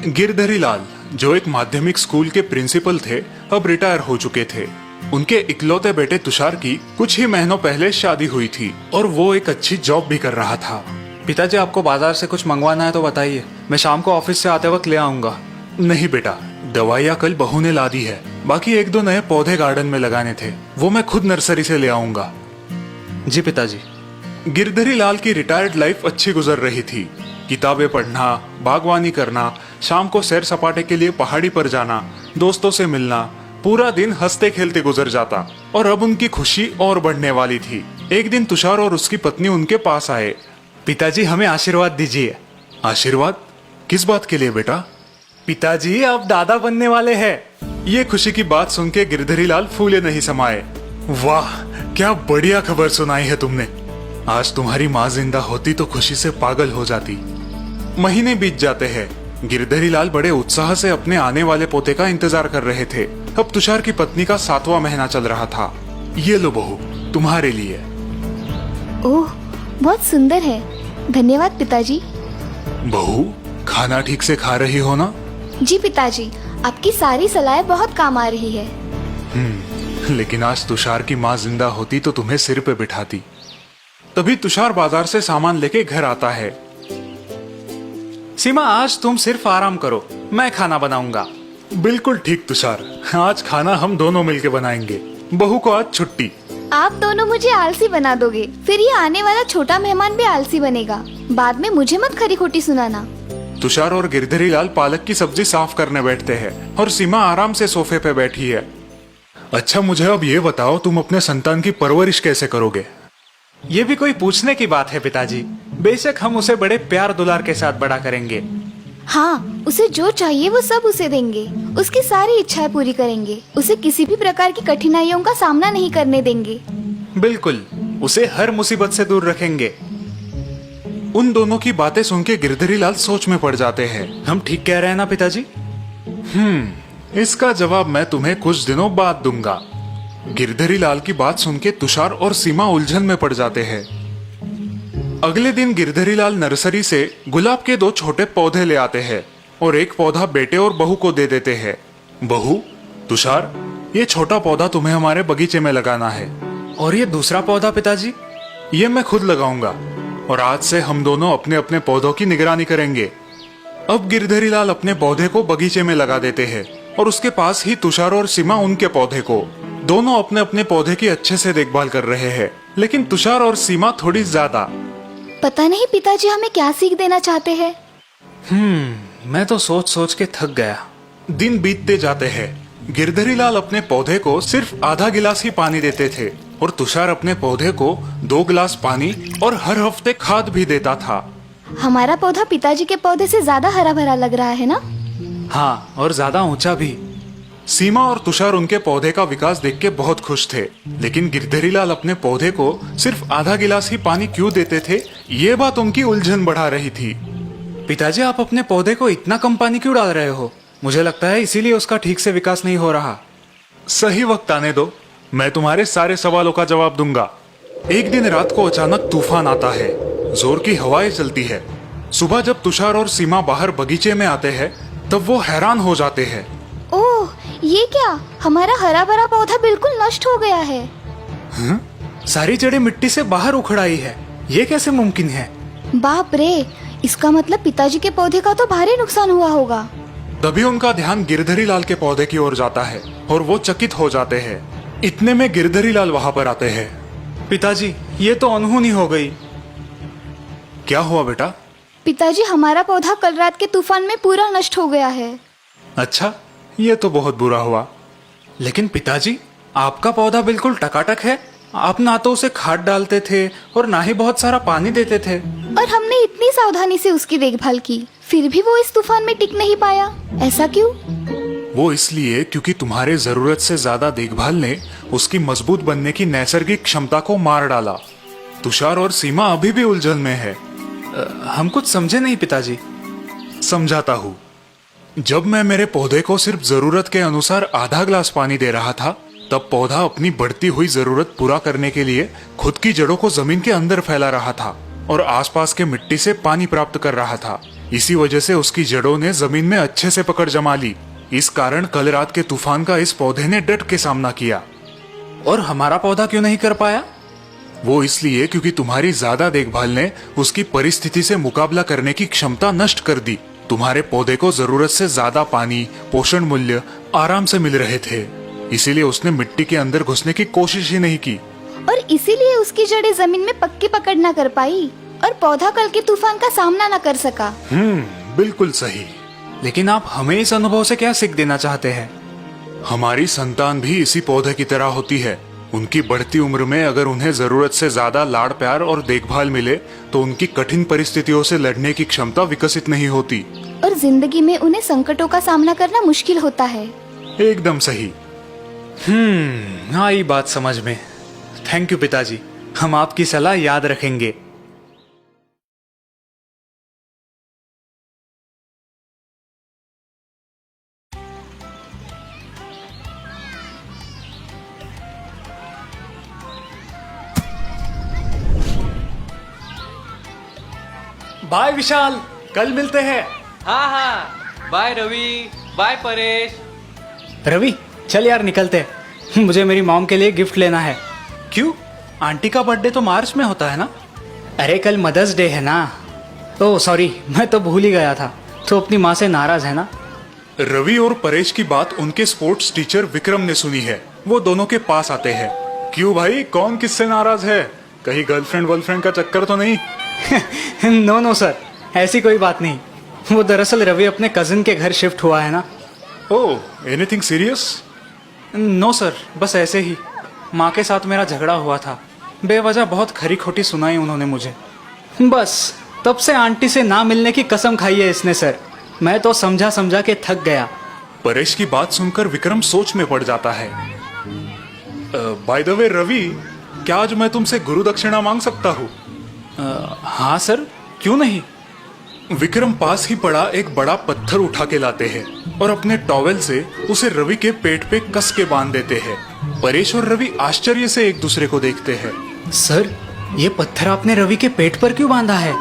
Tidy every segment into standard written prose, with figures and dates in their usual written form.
गिरधरी लाल, जो एक माध्यमिक स्कूल के प्रिंसिपल थे, अब रिटायर हो चुके थे। उनके इकलौते बेटे तुषार की कुछ ही महीनों पहले शादी हुई थी और वो एक अच्छी जॉब भी कर रहा था। पिताजी, आपको बाजार से कुछ मंगवाना है तो बताइए, मैं शाम को ऑफिस से आते वक्त ले आऊंगा। नहीं बेटा, दवाइयाँ कल बहू ने ला दी है। बाकी एक दो नए पौधे गार्डन में लगाने थे, वो मैं खुद नर्सरी से ले आऊंगा। जी पिताजी। गिरधरी लाल की रिटायर्ड लाइफ अच्छी गुजर रही थी। किताबें पढ़ना, बागवानी करना, शाम को सैर सपाटे के लिए पहाड़ी पर जाना, दोस्तों से मिलना, पूरा दिन हंसते खेलते गुजर जाता। और अब उनकी खुशी और बढ़ने वाली थी। एक दिन तुषार और उसकी पत्नी उनके पास आए। पिताजी, हमें आशीर्वाद दीजिए। आशीर्वाद? किस बात के लिए बेटा? पिताजी, आप दादा बनने वाले हैं। ये खुशी की बात सुन के गिरधरी लाल फूले नहीं समाये। वाह, क्या बढ़िया खबर सुनाई है तुमने। आज तुम्हारी माँ जिंदा होती तो खुशी से पागल हो जाती। महीने बीत जाते हैं। गिरधरी लाल बड़े उत्साह से अपने आने वाले पोते का इंतजार कर रहे थे। अब तुषार की पत्नी का 7वां महीना चल रहा था। ये लो बहू, तुम्हारे लिए। ओह, बहुत सुंदर है। धन्यवाद पिताजी। बहू, खाना ठीक से खा रही हो ना? जी पिताजी, आपकी सारी सलाहें बहुत काम आ रही है। लेकिन आज तुषार की माँ जिंदा होती तो तुम्हें सिर पे बिठाती। तभी तुषार बाजार से सामान लेके घर आता है। सीमा, आज तुम सिर्फ आराम करो, मैं खाना बनाऊंगा। बिल्कुल ठीक तुषार, आज खाना हम दोनों मिलके बनाएंगे। बहू को आज छुट्टी। आप दोनों मुझे आलसी बना दोगे, फिर ये आने वाला छोटा मेहमान भी आलसी बनेगा। बाद में मुझे मत खरी खोटी सुनाना। तुषार और गिरधरी लाल पालक की सब्जी साफ करने बैठते हैं और सीमा आराम से सोफे पे बैठी है। अच्छा, मुझे अब ये बताओ, तुम अपने संतान की परवरिश कैसे करोगे? ये भी कोई पूछने की बात है पिताजी। बेशक हम उसे बड़े प्यार दुलार के साथ बड़ा करेंगे। हाँ, उसे जो चाहिए वो सब उसे देंगे। उसकी सारी इच्छाएं पूरी करेंगे। उसे किसी भी प्रकार की कठिनाइयों का सामना नहीं करने देंगे। बिल्कुल, उसे हर मुसीबत से दूर रखेंगे। उन दोनों की बातें सुन के गिरधरी लाल सोच में पड़ जाते हैं। हम ठीक कह रहे हैं ना पिताजी? इसका जवाब मैं तुम्हें कुछ दिनों बाद दूंगा। गिरधरी लाल की बात सुन के तुषार और सीमा उलझन में पड़ जाते हैं। अगले दिन गिरधरी लाल नर्सरी से गुलाब के 2 छोटे पौधे ले आते हैं और एक पौधा बेटे और बहू को दे देते हैं। बहू, तुषार, ये छोटा पौधा तुम्हें हमारे बगीचे में लगाना है। और ये दूसरा पौधा पिताजी? ये मैं खुद लगाऊंगा और आज से हम दोनों अपने अपने पौधों की निगरानी करेंगे। अब गिरधरी लाल अपने पौधे को बगीचे में लगा देते हैं और उसके पास ही तुषार और सीमा उनके पौधे को। दोनों अपने अपने पौधे की अच्छे से देखभाल कर रहे हैं, लेकिन तुषार और सीमा थोड़ी ज्यादा। पता नहीं पिताजी हमें क्या सीख देना चाहते हैं। मैं तो सोच सोच के थक गया। दिन बीतते जाते हैं। गिरधरी लाल अपने पौधे को सिर्फ आधा गिलास ही पानी देते थे और तुषार अपने पौधे को 2 गिलास पानी और हर हफ्ते खाद भी देता था। हमारा पौधा पिताजी के पौधे से ज्यादा हरा भरा लग रहा है ना? हाँ, और ज्यादा ऊंचा भी। सीमा और तुषार उनके पौधे का विकास देख के बहुत खुश थे, लेकिन गिरधरी लाल अपने पौधे को सिर्फ आधा गिलास ही पानी क्यों देते थे, ये बात उनकी उलझन बढ़ा रही थी। पिताजी, आप अपने पौधे को इतना कम पानी क्यों डाल रहे हो? मुझे लगता है इसीलिए उसका ठीक से विकास नहीं हो रहा। सही वक्त आने दो, मैं तुम्हारे सारे सवालों का जवाब दूंगा। एक दिन रात को अचानक तूफान आता है। जोर की हवाएं चलती है। सुबह जब तुषार और सीमा बाहर बगीचे में आते हैं, तब वो हैरान हो जाते हैं। ओह, ये क्या? हमारा हरा भरा पौधा बिल्कुल नष्ट हो गया है। सारी जड़ें मिट्टी से बाहर उखड़ आई है। ये कैसे मुमकिन है? बाप रे, इसका मतलब पिताजी के पौधे का तो भारी नुकसान हुआ होगा। तभी उनका ध्यान गिरधरी लाल के पौधे की ओर जाता है और वो चकित हो जाते हैं। इतने में गिरधरी लाल वहाँ पर आते हैं। पिताजी, ये तो अनहोनी हो गई। क्या हुआ बेटा? पिताजी, हमारा पौधा कल रात के तूफान में पूरा नष्ट हो गया है। अच्छा, ये तो बहुत बुरा हुआ। लेकिन पिताजी, आपका पौधा बिल्कुल टकाटक है। आप ना तो उसे खाद डालते थे और ना ही बहुत सारा पानी देते थे। और हमने इतनी सावधानी से उसकी देखभाल की, फिर भी वो इस तूफान में टिक नहीं पाया। ऐसा क्यों? वो इसलिए क्योंकि तुम्हारे जरूरत से ज्यादा देखभाल ने उसकी मजबूत बनने की नैसर्गिक क्षमता को मार डाला। तुषार और सीमा अभी भी उलझन में है। हम कुछ समझे नहीं पिताजी। समझाता हूँ। जब मैं मेरे पौधे को सिर्फ जरूरत के अनुसार आधा गिलास पानी दे रहा था, तब पौधा अपनी बढ़ती हुई जरूरत पूरा करने के लिए खुद की जड़ों को जमीन के अंदर फैला रहा था और आसपास के मिट्टी से पानी प्राप्त कर रहा था। इसी वजह से उसकी जड़ों ने जमीन में अच्छे से पकड़ जमा ली। इस कारण कल रात के तूफान का इस पौधे ने डट के सामना किया। और हमारा पौधा क्यों नहीं कर पाया? वो इसलिए क्योंकि तुम्हारी ज्यादा देखभाल ने उसकी परिस्थिति से मुकाबला करने की क्षमता नष्ट कर दी। तुम्हारे पौधे को जरूरत से ज्यादा पानी, पोषण मूल्य आराम से मिल रहे थे, इसीलिए उसने मिट्टी के अंदर घुसने की कोशिश ही नहीं की। और इसीलिए उसकी जड़ें जमीन में पक्की पकड़ न कर पाई और पौधा कल के तूफान का सामना न कर सका। बिल्कुल सही। लेकिन आप हमें इस अनुभव से क्या सीख देना चाहते हैं? हमारी संतान भी इसी पौधे की तरह होती है। उनकी बढ़ती उम्र में अगर उन्हें जरूरत से ज्यादा लाड़ प्यार और देखभाल मिले तो उनकी कठिन परिस्थितियों से लड़ने की क्षमता विकसित नहीं होती और जिंदगी में उन्हें संकटों का सामना करना मुश्किल होता है। एकदम सही। आई बात समझ में। थैंक यू पिताजी, हम आपकी सलाह याद रखेंगे। बाय विशाल, कल मिलते हैं। हाँ हाँ, बाय रवि, बाय परेश। रवि चल यार निकलते हैं, मुझे मेरी मॉम के लिए गिफ्ट लेना है। क्यों? आंटी का बर्थडे तो मार्च में होता है ना? अरे कल मदर्स डे है ना। ओह सॉरी, मैं तो भूल ही गया था। तो अपनी माँ से नाराज है ना? रवि और परेश की बात उनके स्पोर्ट्स टीचर विक्रम ने सुनी है। वो दोनों के पास आते हैं। क्यों भाई, कौन किससे नाराज है? कहीं गर्लफ्रेंड वर्लफ्रेंड का चक्कर तो नहीं? नो सर, ऐसी कोई बात नहीं। वो दरअसल रवि अपने कजिन के घर शिफ्ट हुआ है ना। ओह, एनीथिंग सीरियस? नो सर, बस ऐसे ही। माँ के साथ मेरा झगड़ा हुआ था। बेवजह बहुत खरी खोटी सुनाई उन्होंने मुझे। बस तब से आंटी से ना मिलने की कसम खाई है इसने सर। मैं तो समझा समझा के थक गया। परेश की बात सुनकर विक्रम सोच में पड़ जाता है। बाय द वे रवि, क्या आज मैं तुमसे गुरु दक्षिणा मांग सकता हूँ? हाँ सर, क्यों नहीं? विक्रम पास ही पड़ा एक बड़ा पत्थर उठा के लाते हैं और अपने टॉवेल से उसे रवि के पेट पे कस के बांध देते हैं। परेश और रवि आश्चर्य से एक दूसरे को देखते हैं। सर, ये पत्थर आपने रवि के पेट पर क्यों बांधा है?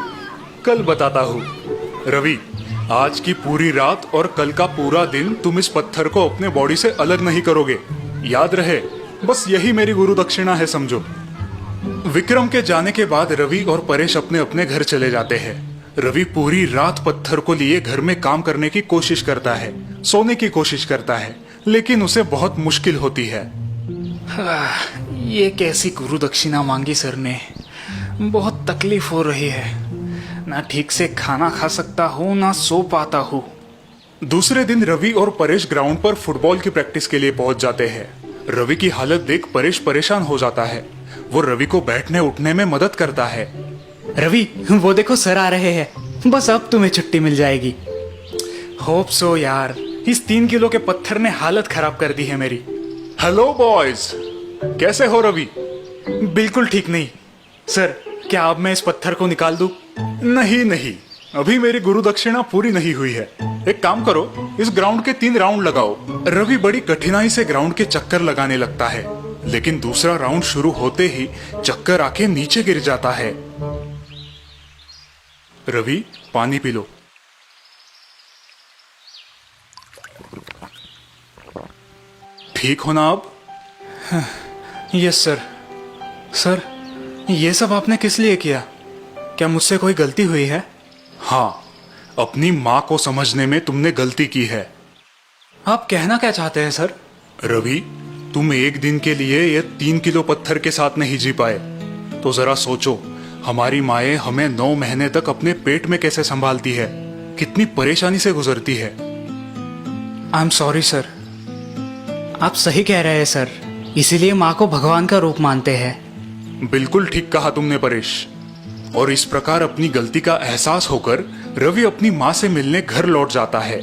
कल बताता हूँ। रवि, आज की पूरी रात और कल का पूरा दिन तुम इस पत्थर को अपने बॉडी से अलग नहीं करोगे। याद रहे, बस यही मेरी गुरु दक्षिणा है, समझो। विक्रम के जाने के बाद रवि और परेश अपने अपने घर चले जाते हैं। रवि पूरी रात पत्थर को लिए घर में काम करने की कोशिश करता है, सोने की कोशिश करता है, लेकिन उसे बहुत मुश्किल होती है। ये कैसी गुरु दक्षिणा मांगी सर ने। बहुत तकलीफ हो रही है। ना ठीक से खाना खा सकता हूँ, ना सो पाता हूँ। दूसरे दिन रवि और परेश ग्राउंड पर फुटबॉल की प्रैक्टिस के लिए पहुंच जाते हैं। रवि की हालत देख परेश परेशान हो जाता है। वो रवि को बैठने उठने में मदद करता है। रवि, वो देखो सर आ रहे हैं। बस अब तुम्हें छुट्टी मिल जाएगी। होप सो यार। इस 3 किलो के पत्थर ने हालत खराब कर दी है मेरी। हेलो बॉयज, कैसे हो रवि? बिल्कुल ठीक नहीं सर। क्या अब मैं इस पत्थर को निकाल दूं? नहीं, अभी मेरी गुरु दक्षिणा पूरी नहीं हुई है। एक काम करो, इस ग्राउंड के 3 राउंड लगाओ। रवि बड़ी कठिनाई से ग्राउंड के चक्कर लगाने लगता है, लेकिन दूसरा राउंड शुरू होते ही चक्कर आके नीचे गिर जाता है। रवि, पानी पी लो। ठीक हो ना अब? Yes sir. सर, ये सब आपने किस लिए किया? क्या मुझसे कोई गलती हुई है? हाँ, अपनी माँ को समझने में तुमने गलती की है। आप कहना क्या चाहते हैं सर? रवि, तुम एक दिन के लिए ये 3 किलो पत्थर के साथ नहीं जी पाए, तो जरा सोचो, हमारी माएं हमें 9 महीने तक अपने पेट में कैसे संभालती है, कितनी परेशानी से गुजरती है। I am sorry sir. आप सही कह रहे हैं सर। इसीलिए माँ को भगवान का रूप मानते हैं। बिल्कुल ठीक कहा तुमने परेश। और इस प्रकार अपनी गलती का एहसास होकर रवि अपनी माँ से मिलने घर लौट जाता है।